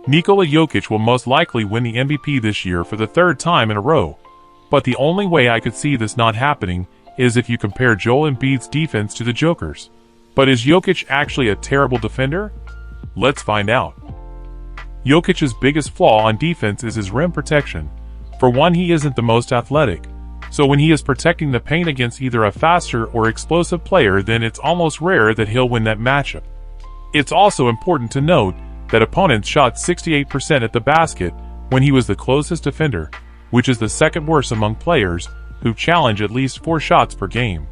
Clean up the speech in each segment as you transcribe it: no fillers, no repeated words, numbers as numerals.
Nikola Jokic will most likely win the MVP this year for the third time in a row. But the only way I could see this not happening is if you compare Joel Embiid's defense to the Joker's. But is Jokic actually a terrible defender? Let's find out. Jokic's biggest flaw on defense is his rim protection. For one, he isn't the most athletic. So when he is protecting the paint against either a faster or explosive player, then it's almost rare that he'll win that matchup. It's also important to note that opponents shot 68% at the basket when he was the closest defender, which is the second worst among players who challenge at least 4 shots per game.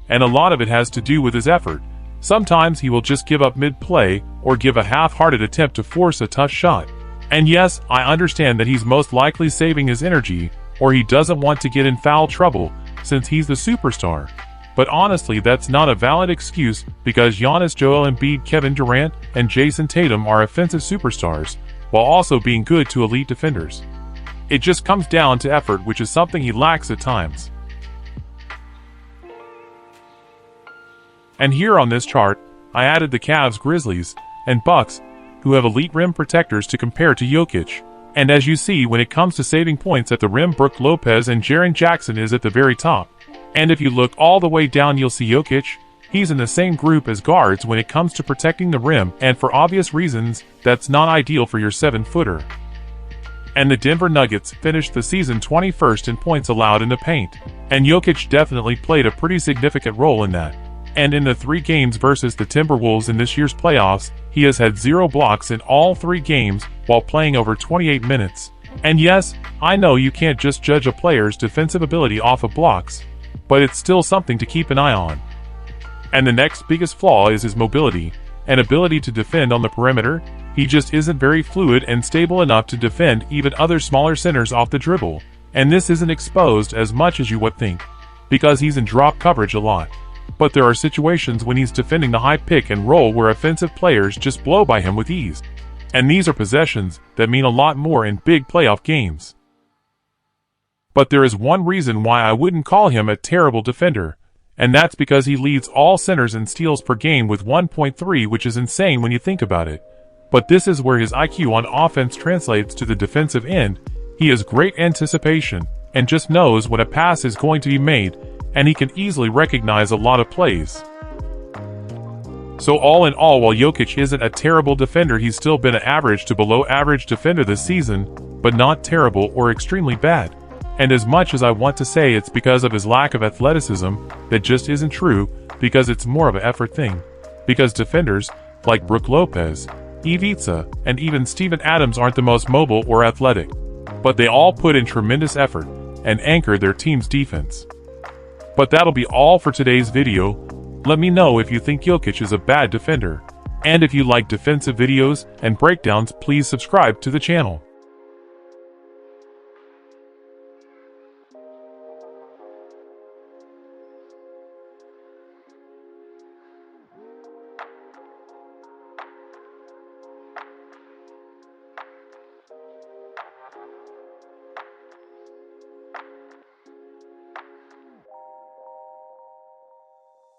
And a lot of it has to do with his effort. Sometimes he will just give up mid-play or give a half-hearted attempt to force a tough shot. And yes, I understand that he's most likely saving his energy, or he doesn't want to get in foul trouble since he's the superstar. But honestly, that's not a valid excuse because Giannis, Joel Embiid, Kevin Durant, and Jason Tatum are offensive superstars, while also being good to elite defenders. It just comes down to effort, which is something he lacks at times. And here on this chart, I added the Cavs, Grizzlies, and Bucks, who have elite rim protectors to compare to Jokic. And as you see, when it comes to saving points at the rim, Brook Lopez and Jaren Jackson is at the very top. And if you look all the way down, you'll see Jokic. He's in the same group as guards when it comes to protecting the rim, and for obvious reasons, that's not ideal for your 7-footer. And the Denver Nuggets finished the season 21st in points allowed in the paint. And Jokic definitely played a pretty significant role in that. And in the 3 games versus the Timberwolves in this year's playoffs, he has had 0 blocks in all 3 games while playing over 28 minutes. And yes, I know you can't just judge a player's defensive ability off of blocks, but it's still something to keep an eye on. And the next biggest flaw is his mobility and ability to defend on the perimeter. He just isn't very fluid and stable enough to defend even other smaller centers off the dribble. And this isn't exposed as much as you would think, because he's in drop coverage a lot. But there are situations when he's defending the high pick and roll where offensive players just blow by him with ease. And these are possessions that mean a lot more in big playoff games. But there is one reason why I wouldn't call him a terrible defender, and that's because he leads all centers in steals per game with 1.3, which is insane when you think about it. But this is where his IQ on offense translates to the defensive end. He has great anticipation and just knows when a pass is going to be made, and he can easily recognize a lot of plays. So all in all, while Jokic isn't a terrible defender, he's still been an average to below average defender this season, but not terrible or extremely bad. And as much as I want to say it's because of his lack of athleticism, that just isn't true, because it's more of an effort thing. Because defenders, like Brook Lopez, Ivica, and even Steven Adams aren't the most mobile or athletic. But they all put in tremendous effort and anchor their team's defense. But that'll be all for today's video. Let me know if you think Jokic is a bad defender. And if you like defensive videos and breakdowns, please subscribe to the channel.